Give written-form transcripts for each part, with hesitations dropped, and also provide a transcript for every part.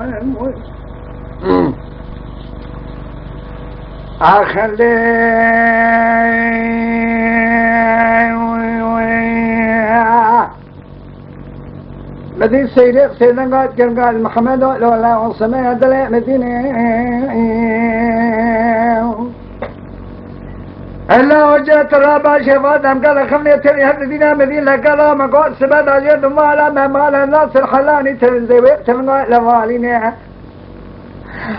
أخلي الذي سيدنا قال محمد لولا وصمي دلي مدينة إلا وجدت الرابع شفاة قال خمني تري هدينا مدينة قال ما قال سباد أجد مالا ما مال الناس الحلاني تنزوي تنقى لوالينا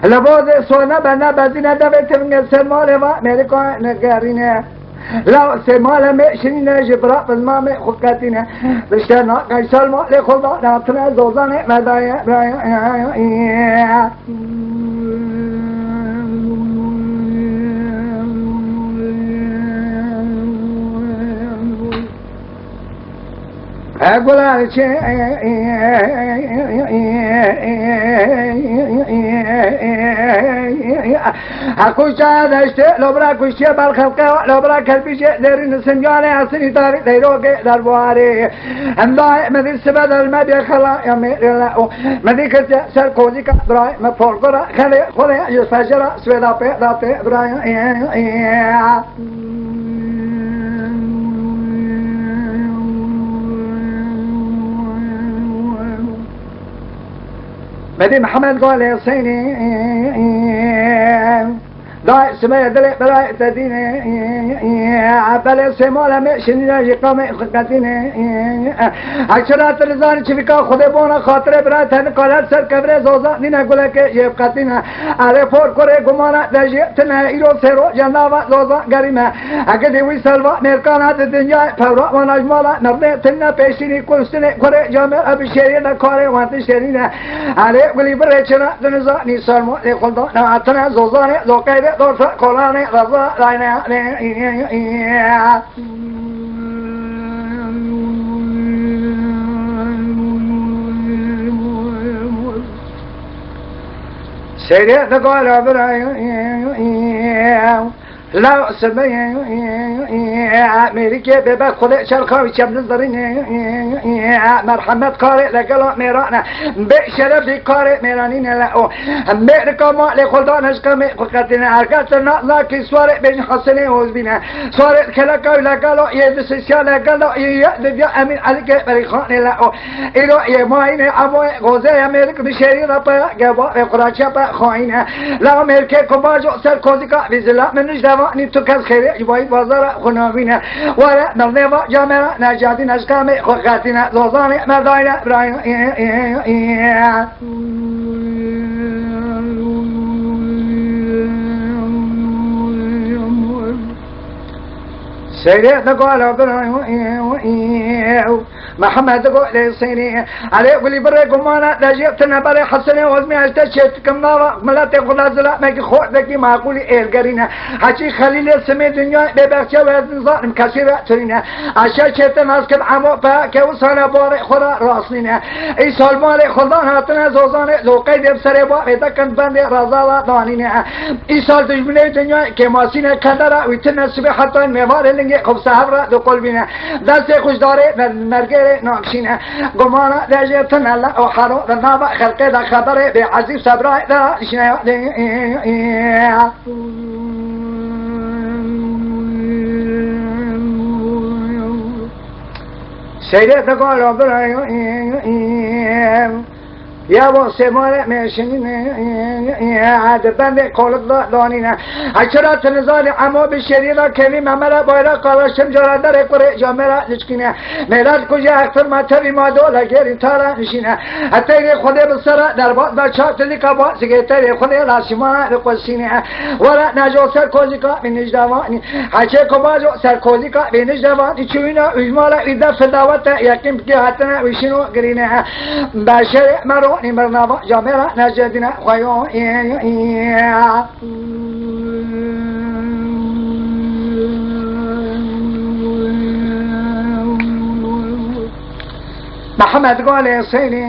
لبوذ سونا بنا بزينا دبي تنقى سمالي ما ملكا نقارينا لا سمالة مشينا جبرا بالماء خكاتنا بشنا قيسال ما لخلنا ناتنا زوزاني مدايا برايا أقول لك أكوش هذا الشيء لو براك الشيء بالخلق لو براك البشيء دارين سنجاني أصلي داري ديروك داربواري أمضاء مذي السبب المبيع خلا يمير له مذي كذا سركوزي كبراي مفورقرا خلي خلي يسفجرا سويدا بيدا براي بدي محمد قال يا صيني ضايع سمية دلي بلاي تديني عبالي سيمولا مشيني ناجي قامي خدتيني عشرات الرزاني شفيكا خدي بونا خاطري برات هن قالت سر كبري زوزا نينا قولك يبقاتينا علي فور كوري قمانا داجي تنها ايرو سيرو جنابا زوزا قريمة اكدي ويسالوا ميركانات الدنيا فورا ونجمالا نرني تنا بيشيني كلستني كوري جامع ابشيرينا كوري وانتي شيرينا علي ولي بريتشنا دنزاني سالمو لخلطو نعتنا زوزاني زوكايدي دوسا كولاني رضا لاينا سيدي تقول أبراهيم لا سمي أمريكا ببا خلق شرقاوي شاب نظرين مرحمة قارئ لقلق ميرانا بشرفي قارئ ميرانين لأو أمريكا ما لخلدان أشقامي قلقاتنا أرقاتنا لكي سوارئ بين حسني وزبنا سوارئ كلاكاوي لقلق يدسسيا لقلق يأدد يا أمين عليك بريخاني لأو إلو يماين أبوي غوزي أمريكا بشيري ربا قبا قراشا بخوين لا أمريكا كماجو سركوزيكا بزلا من نجدوا نتوكل خير يبغى بازار خنابينا ولا نرنبا جامعة نجادي نشكامي خاتنا لوزاني مداينا براين سيدي تقول براين محمد قول لي صيني علي ولي بري قمانا دجيتنا بري حسني وزمي اشتشت كم نارا ملاتي خلازلا ماكي خوح ذكي ما اقولي ايه القرينة حشي خليل السمي دنيا بباكشا وزن ظالم كثيرة ترينا عشا شيطان اسكب عمو فاكي وصانا باري خورا راسلينا اي سالمالي خلدان هاتنا زوزاني لو قيد بسري باري دكن بندي رازالا دانينا اي سال تجمني دنيا كماسينا كدرا ويتنا سبي حتى ميوار لنجي خب سهبرا دو قلبنا دستي خوش داري مرقري ناقشينا قمانا داجيتنا لا وحارو رنابا خلقي دا خبري بعزيز سبراي دا شنا سيدي تقول ابراهيم يا ابو سماره ماشين عاد بند كل دانينا عشرات نزال عمو بالشريره كلمه ملا بايرا قراشم جرادر قري جامره لشكينا ميلاد کجا اکثر ما تبي ما دولا غير تارا نشينا حتى خود بسرا دربات بچات لكبا سيتري خود لاسما رقسينا ولا ناجو سر كوزيكا من نجدواني حكي كباجو سر كوزيكا من نجدواني چوينا اجمالا اذا فداوت يقيم كي هاتنا وشنو غرينا بشر مرو برنامج جامعه نجدنا خيو محمد قال يا سيدي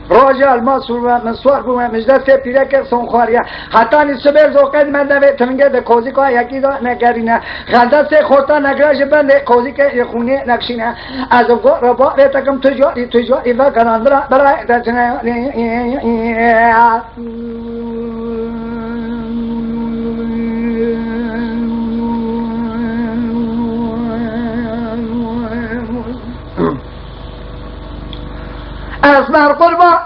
رجال ماسور و مسوار بوم مجلس پیره که سونخاریا حتی نیست زوقت من دوی تمنگه ده کوزی که یکی دا نگرینه خنده سه خورتا نگراش بنده کوزی که یخونه نکشینه از گو ربا تکم تجاری و کناندرا برای دچنه أصبر قربا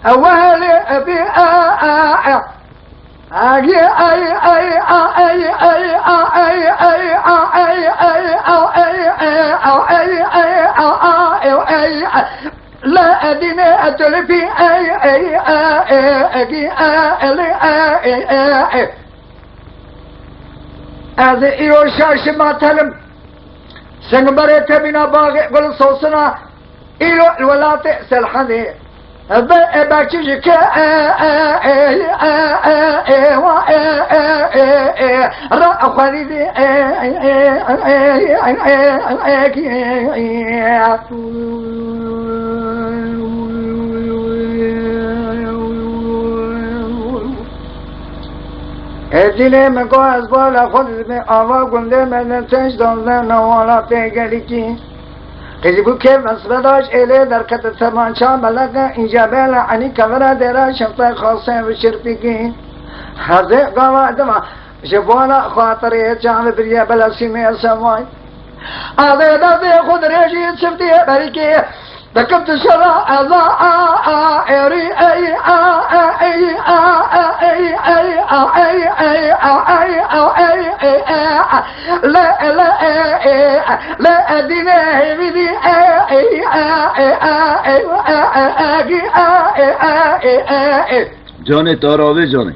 أولي أبي لا أدنى أتلفي هذا إيو شاش ما تلم سنبري تبنا باغي قل صوصنا إلو الولات سلحني بكتشك رأخني دي اديني مكو أزبال خود من آوا قنده من تجدون نوالا تيگلي قلبو که مسبداش ایله در کت تمانچا ملقا اینجا بیلا عنی کمرا دیرا شمطا خاصه و شرفیگی حضر قوادما جبوانا خاطره جام بریا بلا سیمه سمای آده داده خود ریجی شفته بریکی دكبت شرع لا أدنى بدي جاني تاراوي جاني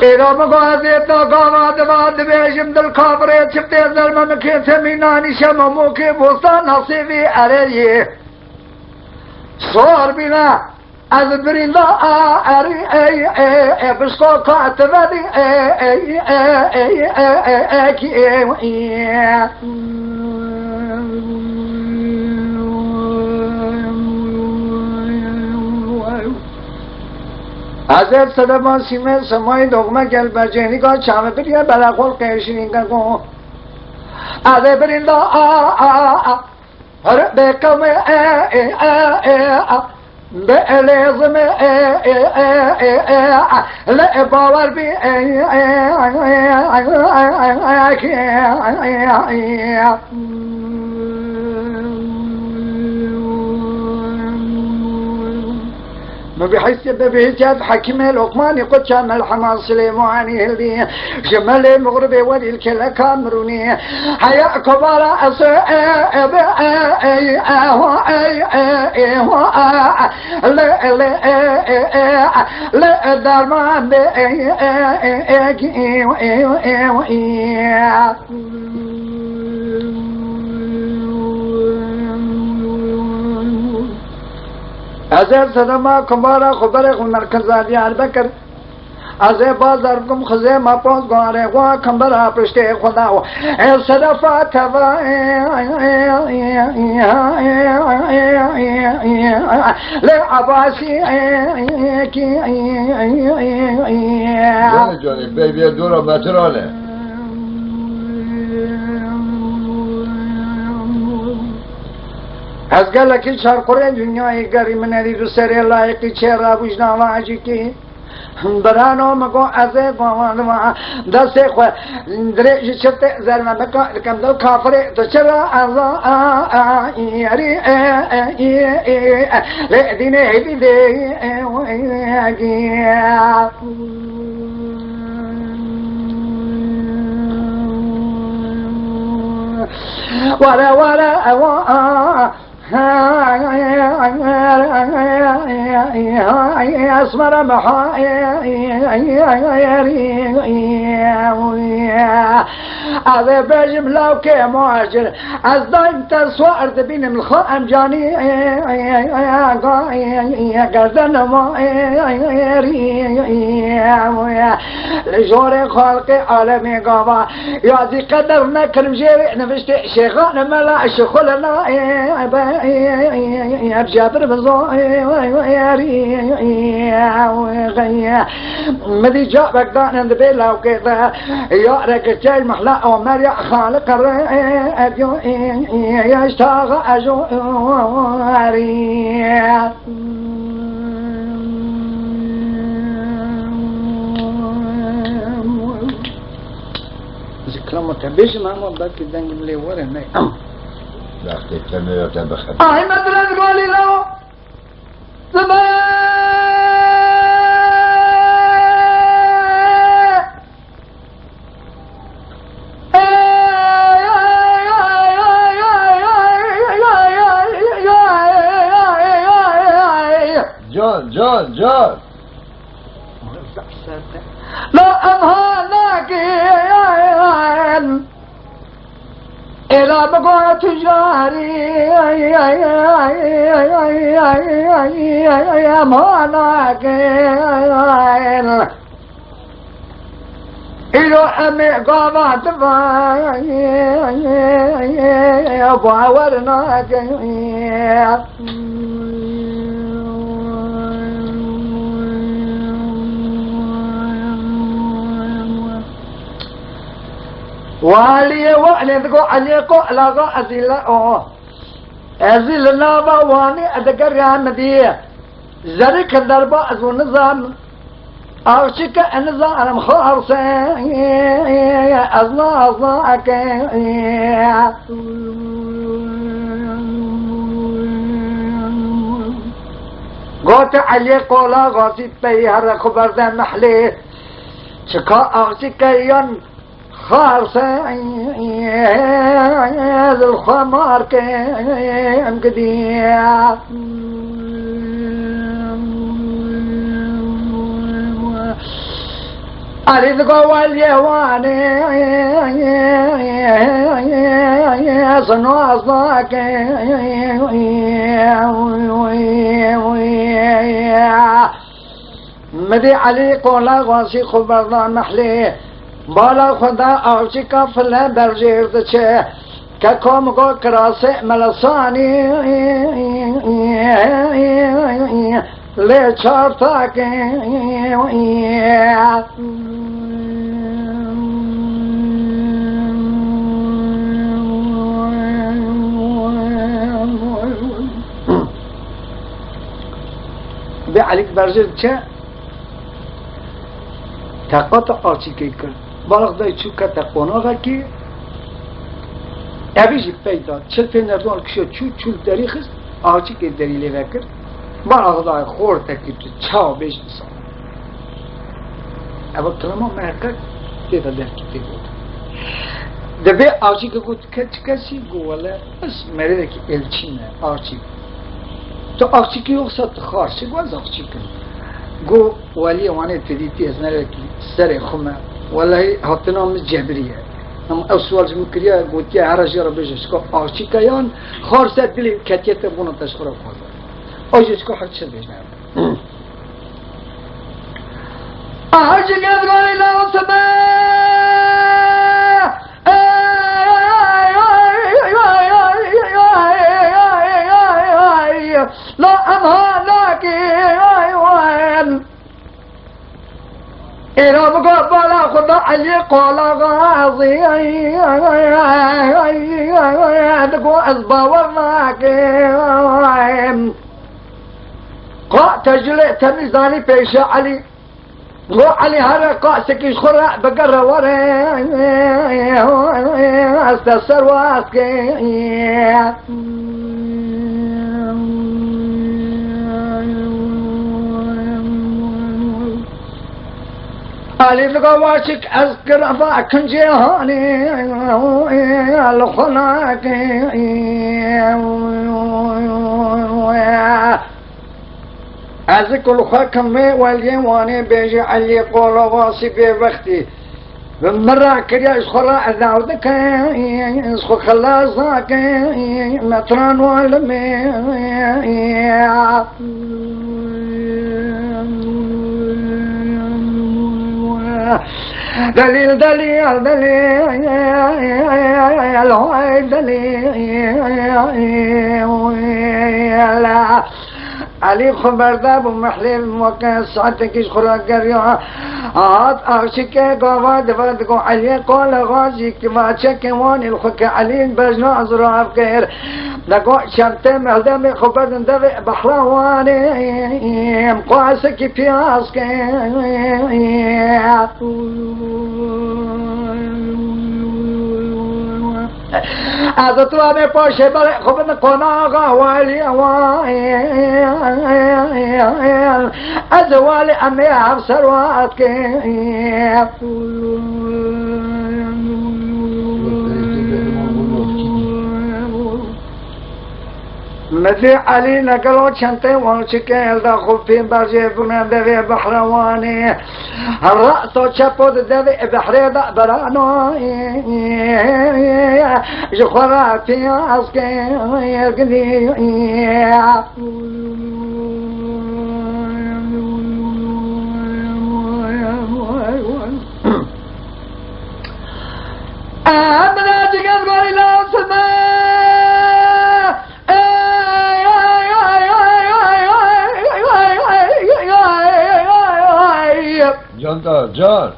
إذا مقاضي تقامات بعد بيشم دل خابريت شبتي الظلم مكين سميناني شمموكي بوسطان نصيبي عليه صور بنا از بريلا أري بسقو قاتبادي حضرت صدبان سیمه سمای دغمه گل برجینی که چامه بریه بلقل قیشنی که کن عده برینده هر بکم بلزم لباور بی بحيث بهجاب حكم لقمان قد شمل حماس سليماني هلدي شمال المغربي ولي الكلا كامروني حيا كبار لا دار ما ازر سلام کمارا خبر مرکز دیار بکر از بازار کم خزه ما پوز گواره گوا کمبرا پشته خدا و صرفات و لعباسی کی جانی بیبی دورا متراله از گلکی شرقره دنیای گریم ندید و سر لایقی چهره بوجنا واجی کی برانو مگو از قوانما دست خو درج چته زرما بکا کم دو کافر تو چرا الله یاری لدین هدی دی ولا أسمر هذا بجم لو كماجر از دايم تسوارد بين الخام جاني قردن ما لجور خلق عالمي قابا يعزي قدر نكرم جيري نفشت شيخان ملا شخلنا بجابر بزويري مدي جابك دان عند بيلا وكذا يارك جاي محلا ومريا خالق الراديو يشتاق أجواري كلام تبيش ما مضى كده نقول ورا ما لا تكمل تبخل هاي مثلا تقولي له جون لا أمهانك إلى بقوة تجاري أمهانك إلى أمي قامت باورناك والي وعليكو عليكو لغا أزيل نابا واني أدقر يا مدي زرك الدربا أزو نظام أرشك النظام خارسة أزناك قوت عليكو لغا سيبتي هرقو بردان محلي شكا أرشك ين خالصة ذا الخمار كان قديم أريد قوال يواني صنوا أصلاك مدي علي قولا غاسي خبرنا محلي بالا خدا آرچیکا فله درجه ارتچه که کام گو کراسه ملسانی لی چارتا که به علیک درجه چه تقاط آرچیکی کرد بالغ دای چوکا تقونا کی اویجی پیدا چل پی نردوان کشو چول داری خست آچی که داری لیوه کرد بالغ دای خور تکی تو چاو بیش نسان اول کلمه محقق دیده در کتی بود دبی آچی که گود کسی گو ولی بس مریده که الچینه آچی تو آچی که یوخصد خارشه گو از آچی کن گو ولی وانه تدیتی از نره که سر خمه والله هاتنا من جبريه هم أسوال جمكريا قلت يا عرجي ربيجش كو أرشي كيان خارسة دلي كتيت بونا تشخرا بخاطر أجيش كو حد شبيش نعم أرشي كذغاني لا سما لا أمهانك إلى مقابلة خدا علي قولا غازي دقو أزباورناك قا تجلي تميزاني بيش علي قو علي هذا قا سكيش خرع بقر وري استسر واسكي علي لقواشك أذكر أفاك جهاني الخناك أذكر الخكم واليواني بيجي علي قول واسي في وقتي مرة كريا إسخلا أذاودك إسخو خلاصك مطران والمي دليل دليل دليل دليل علي خبردار بمحلل موقع ساعتك ايش خراج قريعة عاد عاشق قواد فردقو علي قول غازي كما تشكواني الخك علي بجنا أزرع بكير لقو شرطة مهدم خبردن دفع بحرواني مقاسك في عسكي از تو همه پاشه برای خوب قناغ والی از والی امی افسر وات که مثل علی نقلو چنته والچکه الدا خوبی برجه بنده و بحروانی الرأس چپود دوی بحره دا برانو جخورا فی اسکه یرگلی امنا جگز گوری لاسمه جان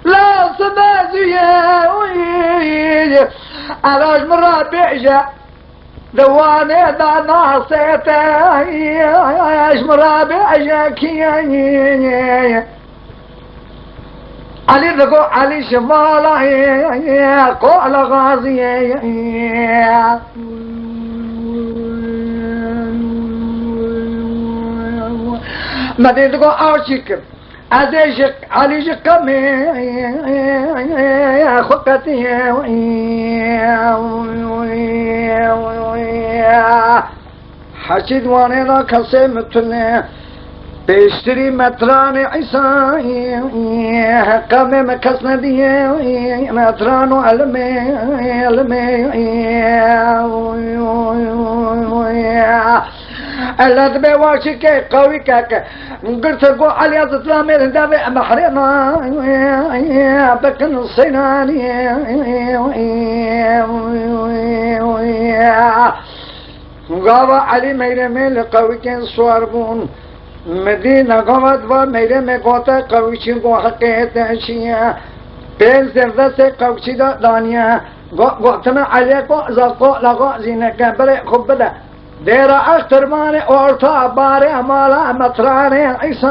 لا سمازية علاش مرة بيجا دواني دا ناصيته علاش مرة بيجا كياني علي رقو علي شمالا قول غازية مدين رقو عاشق ازيشك علي جكمي خطتي حشد واني ذا كسمتني بيشتري متران عيسى قمي مكسنا دي متران علمي اللذ بواشك قوي كاك قلت قو علي اطلع من دابي محرنا بكن الصيناني قاوة علي ميري ميل قوي كين صواربون مدينة قوات وميري ميقوتا قوي شنقو حقيت اشياء بين زردس قوي شدا دانيا قوتنا علي قو زاقو لغو زينك بري خبدا ديرا اختر ماني اورتا باري مالا مطراني عيسى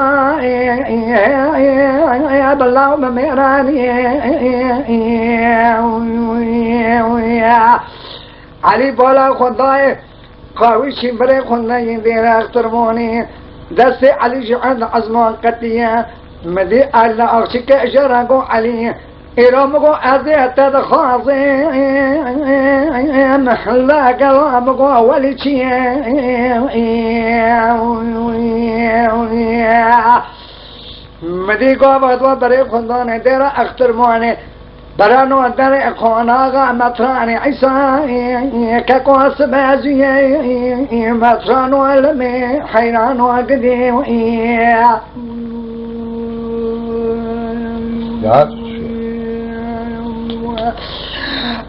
بالله مميراني علي بولا خداي قاوي شمبري خداي ديرا اختر ماني دستي علي جعد عزمان قتيا مدي ألا أغشك اجراقو علي إرامكو أذيت دخاصي محلا قلامكو وليشي مديكو بدو بري خندان ديرا اختر مواني برانو در اخواناغا مطراني عيسى كاكو سبازي مطرانو علمي حيرانو قدي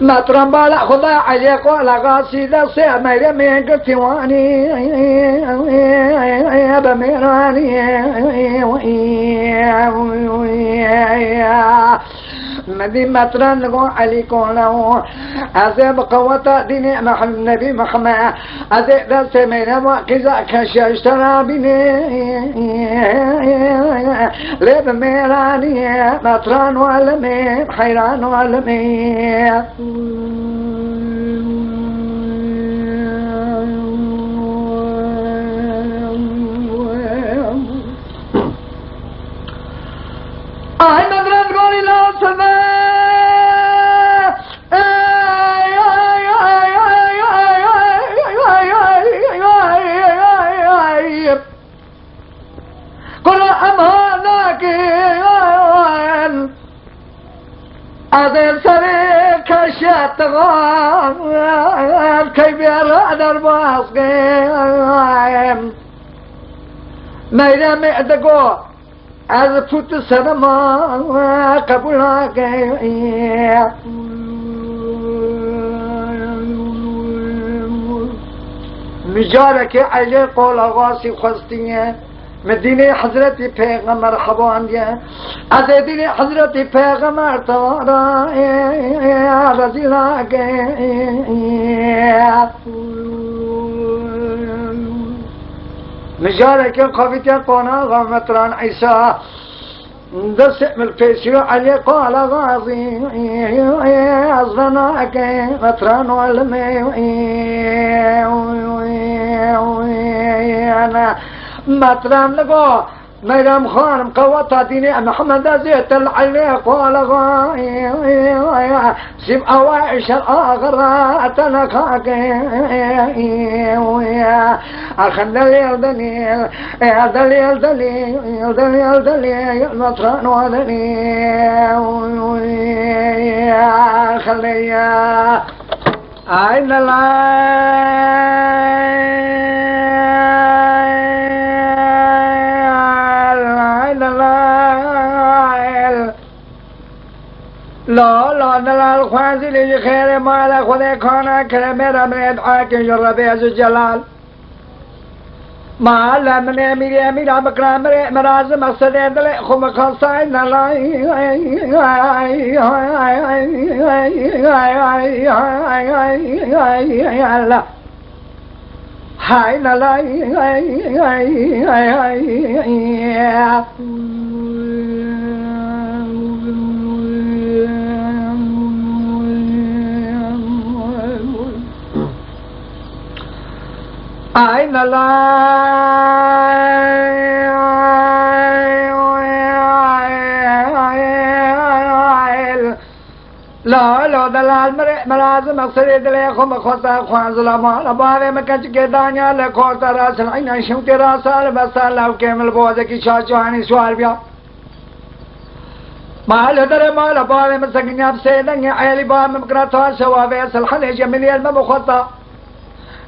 مطران بالا خدا عليك ولا قاسيدة سيمير من قتواني بميراني مدي مطران لقو عليكم له أذيب قوة ديني محل النبي محمد أذيب ذا سمير وقزا كشاشترى بني لب ميراني مطران والمي حيران والمي آي مدرن قولي لا سماء قل أمانك أذن سريك الشتغان كيف يرى درباسك ميرا مئدقو از پوت سرما قبول آگه مجارك علی قول آغاسی خواستیه مدینه حضرت پیغمبر حبانیه از دین حضرت پیغمبر تارا رضی لاگه مجارك قویت قونا غامتران عیسی دس من الفيسيو علي قال غازي أصغناك مطران والمي أنا مطران لقو ميرام خانم قوة ديني محمد زيت العلي قال غاي سيب أواعش الآخرات لخاك أخذ الدليل دليل دليل دليل دليل مطران ودليل خليا أين لا لا لا الخوانزي لي خير ما لا خذي كونا كلمة من يدعاك جرب يا ذو الجلال ما لا من أمير أمير مكرام مراز مقصد دل خم خصائن لا هاي لا أين لا لا دلال ملازم أقصد دلي خم خطا خوان ظلما لباوي مكانش كدانيا لكورتا راس العين شمت راسال بسال لو كامل بوزكي شاشواني سوال بيا مال در مال باوي مسكنيا بسيدن عيلي بام مكراتها سواوي سلحل جميلي المخطا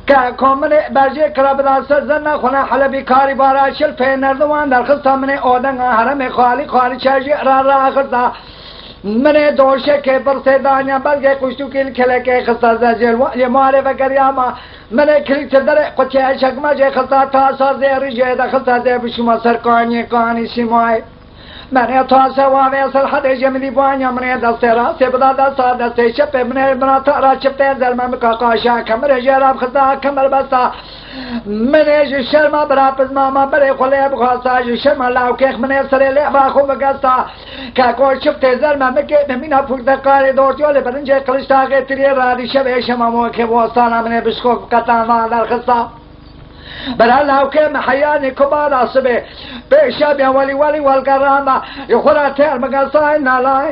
كمن برجه كلاب داست زن خونه حلبی کاری باراشل فینردوان در خسته من آدم حرم خالی چرجی را خسته من دوشه که برسه دانیا بلکه کشتو کل کله که خسته زجل و ماره و گریاما من کلیت در قچه شکما جه خسته تا ساز ریجه در خسته ده بشما سرکانی کانی سیمای من تا سواوی سلحد جملی بانیا من دست راست بدا دست شپ من بنا تا شپ زلمه مکاکاشا کمر جراب خدا کمر بستا من شرما برا پزماما بره خله بخواستا شرما لاوکیخ من سر لعبا خوب گستا کاکو شپ زلمه مکه بمینا فکت کاری دورتیول برنجه قلشتا غیتری رادی شب شمامو که وستانا من بشخوک کتانا در خستا برا لاوكي محياني كبار عصبي بشاب يا ولي والقرامة يخورا تير مقاصاين لا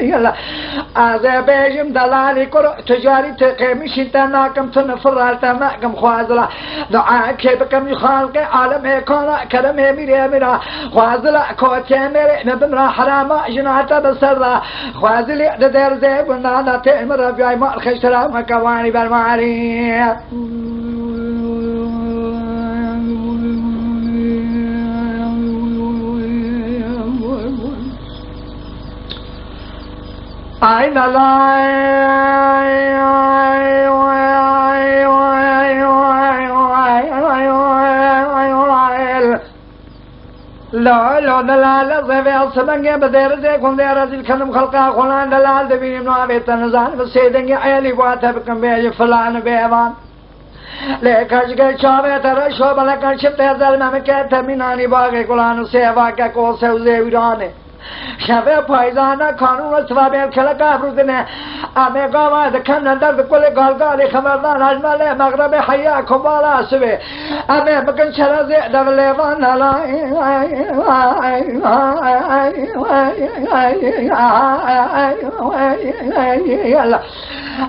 يلا بيجم دلالي كرو تجاري تقيمش انت ناكم تنفر ناكم خوازلا دعاك بكم يخالق عالم هيكونا كرم هيميري اميرا خوازلا كوتي ميري نبمرا حراما جناتا بسرا خوازلي دير زيب ونانا تأمر في مال خشرا مكواني بالمعاري أين لا دلال زبي أصبحنا بدر زي كون دير زي كلام خلقا خلان دلال دبي منو تنزان بسيدني عيالي واتها بكم بيجي فلان بيوان لكاش كي شابه ترى شو بلا كان شفت هذا ما مكتب مناني باقي كلانو سيوا كقول سوزي ويرانه شبه پایزانا قانون سوابه کلکه روزنه امه قاما دکن اندر کل گالگالی خبردان اجماله مغرب حیا کبالا سوه امه مکن شرازه دغلیوان نلا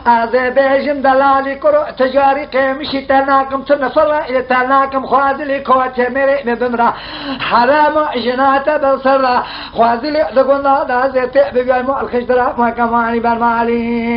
از بیجم دلالی کرو تجاری قیمشی تناکم تنفر تناکم خوازلی کوته میره مبمرا حرام جنات بسر خوازلی دقنا دازت بگل مال خشترا ما کمانی برمالی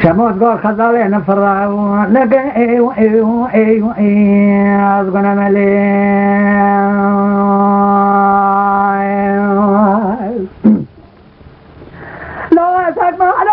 شموت خزالي نفرع لقى أزغنا ملي لو أسعد ما على